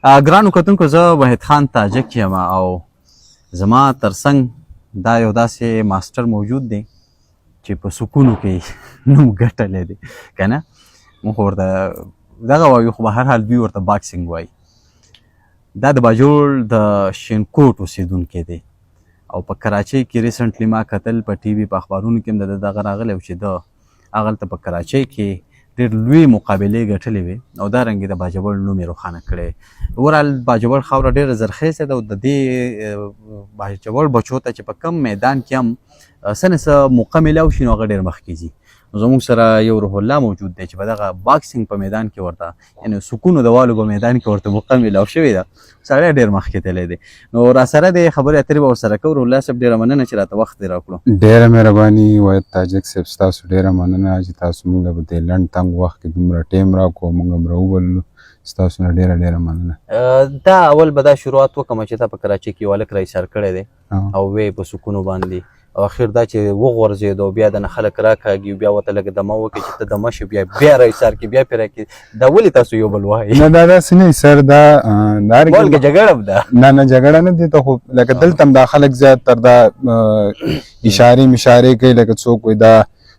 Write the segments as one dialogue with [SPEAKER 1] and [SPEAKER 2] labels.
[SPEAKER 1] ګرانو کتونکو زه وحید خان تاجک یم او زما ترڅنګ دا یو داسې ماسټر موجود دی چې په سکونو کې نوم ګټلی دی که نه موږ ورته دغه وایو خو به هر حال دوی ورته باکسینګ وایي. دا د باجوړ د شینکوټ اوسېدونکی دی او په کراچۍ کې ریسنټلی ما کتل په ټي وي په اخبارونو کې هم د دغه راغلی و چې ده هغلته په کراچۍ کې ډېر لوی مقابلې ګټلې وې او دارنګې د باجوړ نوم یې روښانه کړی. اوورال باجوړ خاوره ډېره زرخیزه ده او د دې باجوړ بچو ته چې په کم میدان کې هم څه نه څه موقع میلاو شي نو هغه ډېر مخکې ځي. زموږ سره یو روح الله موجود دی چې په دغه باکسینګ په میدان کې ورته یعنې سکونو د والو په میدان کې ورته موقع میلاو شوې ده. سړی ډېر مخکې تللی دی. نو راسره د خبرې اترې به ورسره کوو. روح الله صاحب ډېره مننه چې راته وخت دې راکړو.
[SPEAKER 2] ډېره مهرباني وحید تاجک صاحب ستاسو ډېره مننه چې تاسو موږ له په دې لنډ تنګ وخت کې دومره ټایم راکړو موږ هم راوبللو. ستاسو نه ډېره مننه.
[SPEAKER 1] دا اول به دا شروعات وکړم چې تا په کراچۍ کې یو هلک راایسار کړی دی او وی په سکونو باندې او اخر دا چې وغورځېد او بیا دنه خلک راکاږي بیا ورته لږ دمه وکړي چې ته دمه شي بیا راایسار کړي بیا پرې راکړي. دا ولې تاسو یو بل وایي؟
[SPEAKER 2] نه دا داسې نه سر دا
[SPEAKER 1] بلکې جګړه ده.
[SPEAKER 2] نه جګړه نه دي ته خو لکه دلته هم دا خلک زیات تر دا اشارې کوي لکه څوک وایي دا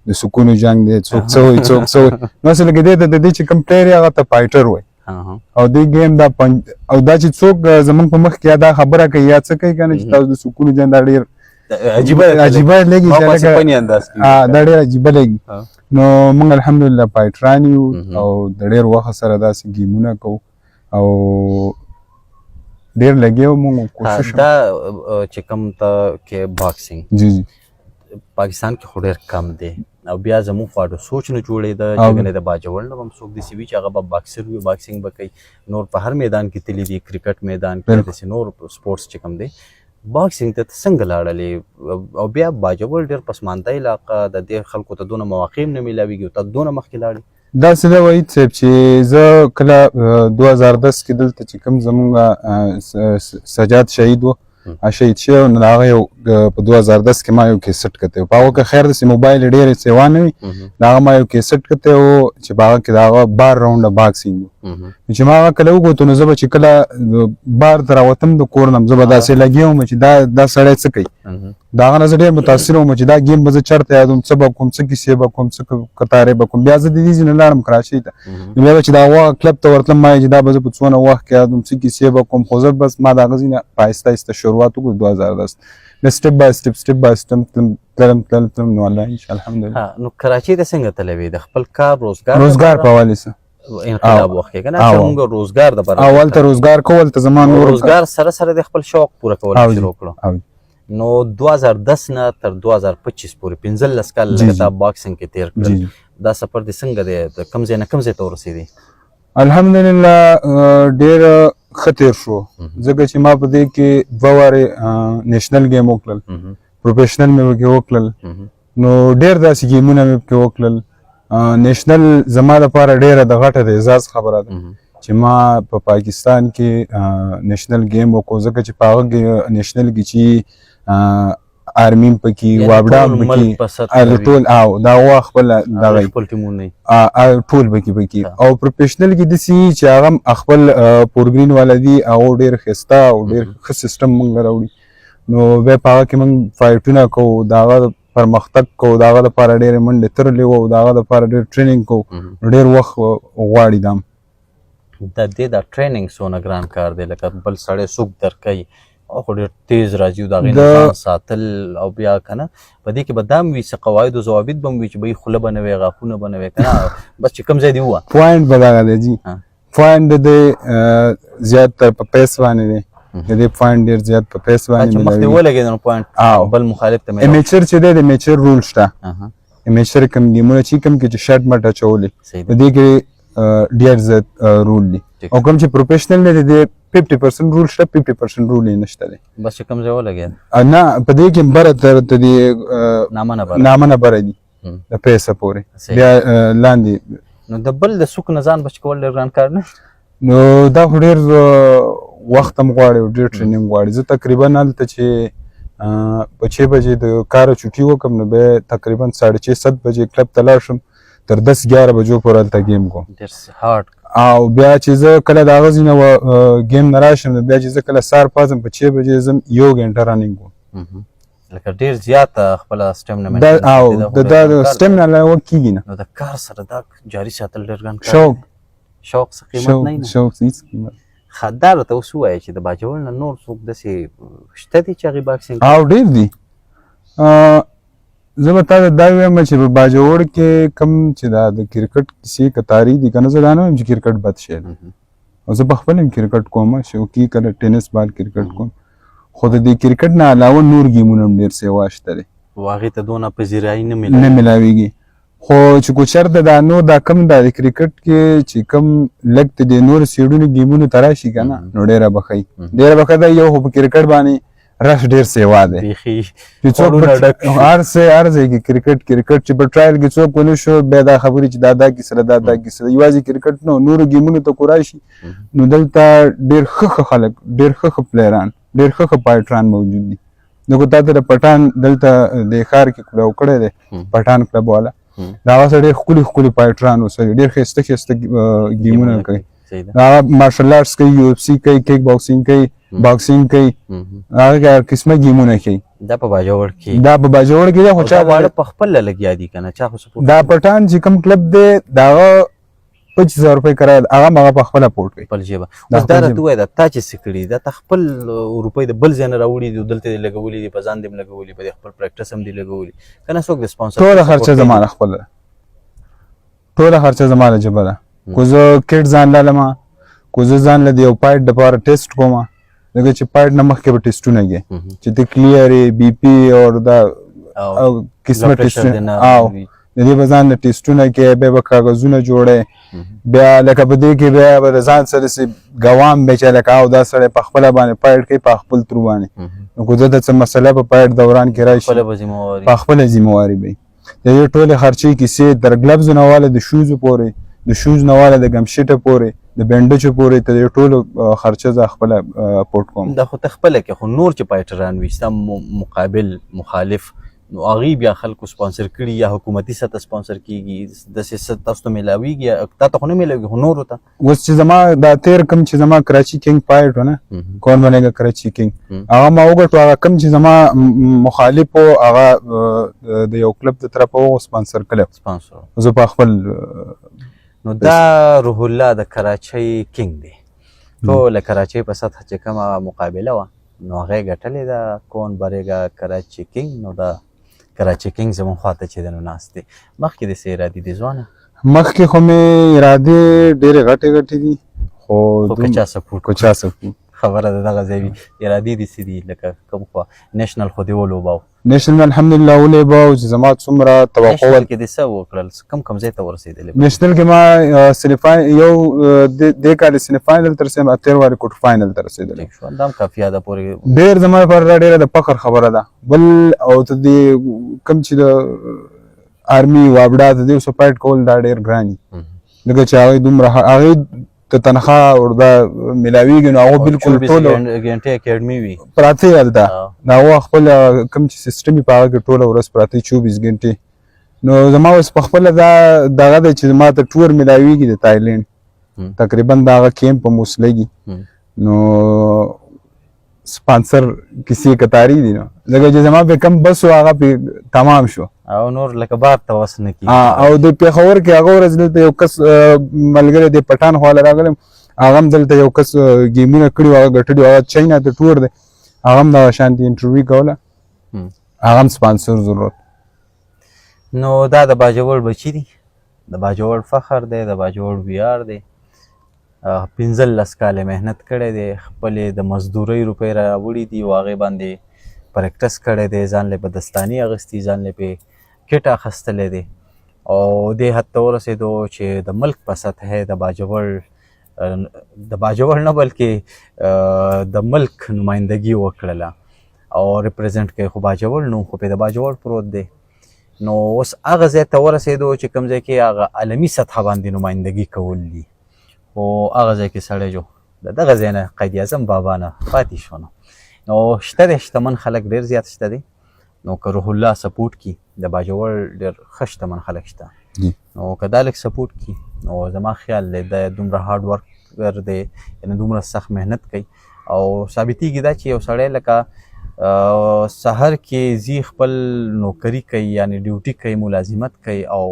[SPEAKER 2] د سکونو جنګ دی څوک څه وایي څوک څه وایي. مثلا کې دې ته د دې چې کوم پلیر یې هغه ته فایټر وایي او دې گیم دا او دا چې څوک زمونږ په مخ کې دا خبره کوي یا څه کوي که نه چې تاسو د سکونو جنګ دا ډېر عجیبه لګي دا ډېر عجیبه لګي. نو موږ الحمدلله فایټران یو او د ډېر وخت سره داسې ګیمونه کوو او ډېر لګیا موږ کوشش
[SPEAKER 1] دا چې کوم ته کې باکسینګ
[SPEAKER 2] جی جی
[SPEAKER 1] پاکستان کې خو ډېر کم دی او بیا زموږ خواږه سوچ نه جوړېده چې ګنې د باجوړ نه به هم څوک داسې وي چې هغه به باکسر وي باکسینګ به کوي. نور په هر میدان کې تللی دي کرکټ میدان کې داسې نور سپورټس چې کوم دی باکسینګ ته څنګه لاړلې او بیا باجوړ ډېر پسمانده علاقه د دې خلکو ته دونه مواقع هم نه میلاویږي او ته دونه مخکې لاړې.
[SPEAKER 2] داسې ده وحید صاحب چې زه کله 2010 کې دلته چې کوم زمونږ سجاد شهید و شهید شوی نو د هغه یو په 2010 کې ما یو کیسټ کتی و په هغه کې خیر داسې موبایل یې ډېرې سیوا نه وي د هغه ما یو کیسټ کتی و چې په هغه کې د هغه بار راونډه باکسینګ و چې ما هغه کله وګوتو نو زه به چې کله بار ته راوتم د کور نه زه به داسې لګیا وم چې دا سړی څه کوي د هغه نه زه ډېر متاثر وم چې دا گیم به زه چېرته یادوم څه به کوم څه کیسې به کوم څه کتارې به کوم. بیا زه د دې ځای نه لاړم کراچۍ ته نو بیا به چې د هغه کلب ته ورتلم ما چې دا به زه په څونه وخت کې یادوم څه کیسې به کوم خو زه بس ما د هغه ځای نه په آهسته آهسته شروعات وکړو 2010 د سټپ بای سټپ تلم نو الله انشاءالله الحمدلله.
[SPEAKER 1] نو کراچۍ ته څنګه تللی وې د خپل کار
[SPEAKER 2] روزګار په حوالې سره
[SPEAKER 1] انقلاب وخت کې که نه چې موږ روزګار دپاره
[SPEAKER 2] اول ته روزګار کول ته زما نور
[SPEAKER 1] روزګار سره سره د خپل شوق پوره کول شروع کړو. نو 2010 نه تر 2025 پورې 15 کال لږ تا باکسینګ کې تیر کړل. دا سفر دې څنګه دی د کوم ځای نه کوم ځای ته ورسېدې؟
[SPEAKER 2] الحمدلله ډېر ښه تیر شو ځکه چې ما په دې کې 2 وارې نیشنل گیم وکړل پروفیشنل مې پکې وکړل نو ډېر داسې گیمونه مې پکې وکړل. نیشنل زما لپاره ډېره د غټه د اعزاز خبره ده چې ما په پاکستان کې نیشنل گیم وکړو ځکه چې په هغه کې نیشنل کې چې آرمي پکې وابډا پکې ټول او دا وا خپل دغه
[SPEAKER 1] خپل ټیمونه
[SPEAKER 2] ټول پکې او پروفیشنل کې داسې چې هغه خپل پورګرین والا دي او ډېر ښایسته او ډېر ښه سیسټم موږ راوړي نو بیا په هغه کې موږ فایټونه کوو د هغه پرمختګ کوو د هغه لپاره ډېرې منډې ترلې وو د هغه لپاره ډېر ټریننګ کوو ډېر وخت غواړي دا
[SPEAKER 1] د دې دا ټریننګ څونه ګران کار دی لکه بل سړی څوک درکوي او خو ډېر تیز راځي او د هغې نه ځان ساتل او بیا که نه په دې کې به دا هم وي څه قواعد و ضوابط به هم وي چې به یې خوله به نه وي غاښونه به نه وي که نه بس چې کوم ځای دې ووه
[SPEAKER 2] پوینټ به دغه دی جي پوینټ د دې زیاتتر په پیس باندې دی د دې پوینټ ډېر زیات په پیس باندې
[SPEAKER 1] مخکې ولګېد نو پوینټ بل مخالف ته
[SPEAKER 2] امیچر چې دی د امیچر رول شته امیچر کوم گیمونه چې کوم کې چې شرټ مټ اچولې په دې کې ډېر زیات رول دي او کوم چې پروفیشنل دی د 50% رول شته 50% رول یې نشته دی
[SPEAKER 1] بس چې کوم ځای ولګېد
[SPEAKER 2] نه په دې کې بره تر ته دې نامه نه بره دي د پیسه پورې بیا لاندې
[SPEAKER 1] نو د بل د سوک نه ځان بچ کول ډېر ګران کار نه
[SPEAKER 2] نو دا خو ډېر وخت هم غواړي او ډېر ټریننګ غواړي زه تقریبا هلته چې په 6 بجې د کاره چوټي وکړم نو بیا تقریبا 6:30 7 بجې کلب ته لاړ شم تر 10-11 بجو پورې هلته ګیم کوم
[SPEAKER 1] ډېر هارډ
[SPEAKER 2] او بیا چې زه کله د هغه ځای نه ګیم نه راشم بیا چې زه کله سهار پاڅم په 6 بجې ځم 1 غنټه رننګ کوم
[SPEAKER 1] لکه ډېر زیاته خپله سټیمنا
[SPEAKER 2] دا سټیمنا له کېږي نه
[SPEAKER 1] نو د کار سره دا جاري ساتل ډېر ګران
[SPEAKER 2] شوق
[SPEAKER 1] شوق څه قیمت نه
[SPEAKER 2] شوق هېڅ قیمت
[SPEAKER 1] دا راته اوس ووایه چې د باجوړ نه نور څوک داسې شته دي چې هغې باکسینګ
[SPEAKER 2] او ډېر دي زه به تا ته دا ووایم چې په باجوړ کې کوم چې دا د کرکټ کیسې کتاري دي که نه زه دا نه وایم چې کرکټ بد شی دی او زه په خپله هم کرکټ کوم شوقي کله ټینس بال کرکټ کوم خو د دې کرکټ نه علاوه نور ګیمونه هم ډېر سیوا شته دی
[SPEAKER 1] و هغې ته دونه پذیرایي نه
[SPEAKER 2] میلاویږي خو چې کو چېرته دا نور دا کم دا د کرکټ کې چې کم لږ د دې نورو سیډونو ګیمونو ته راشي که نه نو ډېره به ښه ډېره به ښه ده یو خو په کرکټ باندې رش ډېر سیوا دی چې څوک هر ځای کې کرکټ چې په ټرایل کې څوک ونه شو بیا دا خبرې چې دا کیسه ده دا کیسه ده یوازې کرکټ نه نورو ګیمونو ته کو راشي نو دلته ډېر ښه خلک ډېر ښه پلیران ډېر ښه فایټران موجود دي نو تا ته د پټان دلته د ښار کې کلب کړی دی پټان کلب والا د هغه سره ډېر ښکلي ښکلي فایټران اوسوي ډېر ښایسته ښایسته ګیمونه کوي هغه مارشل آرټس کوي یو اف سی کوي کیک باکسینګ کوي باکسینګ کوي هغه هر قسمه ګیمونه کوي
[SPEAKER 1] دا په باجوړ کې
[SPEAKER 2] دی خو چا
[SPEAKER 1] واړه په خپله لګیا دي که نه چا خو سپورټ
[SPEAKER 2] دا پټان چې کوم کلب دی د هغه 25,000 روپۍ کرایه هغه هم هغه په خپله پورټ کوي
[SPEAKER 1] خپل ژبه اوس دا راته ووایه دا تا چې څه کړي دا تا خپل روپۍ د بل ځای نه راوړي دي دلته دې لګولي دي په ځان دې هم لګولي په دې خپل پریکټس هم دې لګولي که نه څوک د سپانسر
[SPEAKER 2] ټوله خرچه زما له خپله ټوله خرچه زما له جبه ده کو زه کټ ځان لالمه کو زه ځان له د یو پایټ دپاره ټیسټ کومه لکه چې پایټ نه مخکې به ټیسټونه کړې چې ته کلیئر یې بي پي او دا قسمه ټیسټونه او د دې به ځان له ټیسټونه کې بیا به کاغذونه جوړی بیا لکه په دې کې بیا به د ځان سره سې ګوام دی چې لکه او دا سړی په خپله باندې پایټ کوي په خپل ترو باندې نو که زه د څه مسله په پایټ دوران کې راشي په خپله ذمهواري به د دې ټولې خرچې کیسې تر ګلبز نه واله د شوزو پورې د شوز نه واله د ګمشیټه پورې د بینډچو پورې ته د ټولو خرچه زه خپله پورټ کوم
[SPEAKER 1] دا خو ته خپله کې خو نور چې فایټران وي ستا مقابل مخالف نو هغې بیا خلکو سپانسر کړي یا حکومتي سطح سپانسر کېږي داسې څه تاسو ته میلاویږي تا ته خو نه میلاویږي خو نورو ته
[SPEAKER 2] اوس چې زما دا تېر کم چې زما کراچي کینګ فایټ و نه کون بنېږه کراچي کینګ هغه ما وګټو هغه کم چې زما مخالف و هغه د یو کلب د طرفه و سپانسر کړی زه په خپل
[SPEAKER 1] نو دا روح الله د کراچۍ کینګ دی ټوله کراچۍ په سطحه چې کومه مقابله وه نو هغې ګټلې ده کون برېږه کراچي کینګ نو دا کراچي کینګ زموږ خواته چې دی نو ناست دی مخکې داسې ارادې دي ځوانه
[SPEAKER 2] مخکې خو مې ارادې ډېرې غټې دي خو
[SPEAKER 1] که چا سپورټ خبره ده دغه ځای وي ارادې دې څه دي لکه کوم خوا نیشنل خو دې ولوباو
[SPEAKER 2] نیشنل الحمدلله ولوباو چې زما څومره توقع
[SPEAKER 1] نیشنل کې دې څه وکړل کوم ځای ته ورسېدلی
[SPEAKER 2] نیشنل کې ما سیمی یو دې کال سیمی فاینل ته رسېدم اتېر وارې کوټ فاینل ته رسېدلی
[SPEAKER 1] دا هم کافي ده پورې
[SPEAKER 2] ډېر زما لپاره ډېره د فخر خبره ده بل او ته دې کوم چې د آرمي وابډا ته دې اوس فایټ کول دا ډېر ګران دي لکه چې هغوی دومره هغوی ته تنخواه وردا میلاویږي نو هغه بالکل ټوله
[SPEAKER 1] ګنټې اکیډمي وي
[SPEAKER 2] پراته یې هلته نو هغه خپل کوم چې سیسټم یې په هغه کې ټوله ورځ پراته 24 ګنټې نو زما اوس په خپله دغه دی چې ما ته ټور میلاویږي د تایلینډ تقریبا د هغه کیمپ هم اوس لګي نو سپانسر کسی کتاری دي نو لکه چې زما په کم بس و هغه پې تمام شو
[SPEAKER 1] او نور لکه بار ته وس نه کېږي
[SPEAKER 2] او د پېښور کې هغه ورځ دلته یو کس ملګری دی پټان خواله راغلم هغه هم دلته یو کس ګیمونه کړي وو هغه ګټلي هغه چاینا ته ټور دی هغه هم دغه شانتې انټرویو کوله هغه هم سپانسر ضرورت
[SPEAKER 1] نو دا د باجوړ بچي دي د باجوړ فخر دی د باجوړ ویاړ دی 15 کاله محنت کړی دی خپلې د مزدورۍ روپۍ راوړي دي او هغې باندې پریکټس کړی دی ځان له په دستاني اخیستي ځان له پې کټ اخیستلی دی او دې حد ته ورسېدو چې د ملک په سطحه د باجوړ نه بلکې د ملک نمایندګي وکړله او ریپرزینټ کوي خو باجوړ نوم خو پې د باجوړ پروت دی نو اوس هغه ځای ته ورسېدو چې کوم ځای کې هغه عالمي سطحه باندې نمایندګي کول دي خو هغه ځای کې سړی جو د دغه ځای نه قید اعظم بابا نه پاتې شو نو شته دی شتمن خلک ډېر زیات شته دي نو که روح الله سپورټ کړي د باجوړ ډېر ښه شتمن خلک شته
[SPEAKER 2] جی.
[SPEAKER 1] نو که دا لږ سپورټ کړي نو زما خیال دی دا دومره هارډ ورکر دی، یعنې دومره سخت محنت کوي او ثابتېږي دا چې یو سړی لکه سحر کې ځي خپل نوکري کوي یعنې ډیوټي کوي، ملازمت کوي او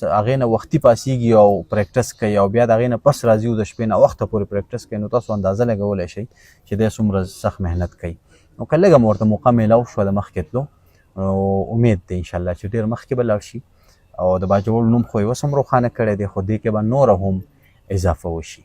[SPEAKER 1] هغې نه وختي پاسېږي او پریکټس کوي او بیا د هغې نه پس راځي او د شپې نه وخته پورې پریکټس کوي، نو تاسو اندازه لګولی شئ چې دی څومره سخت محنت کوي. نو که لږه مو ورته موقع میلاو شوه د مخکې تلو نو امید دی انشاءالله چې ډېر مخکې به لاړ شي او د باجوړ نوم خو یې اوس هم روښانه کړی دی، خو دې کې به نوره هم اضافه وشي.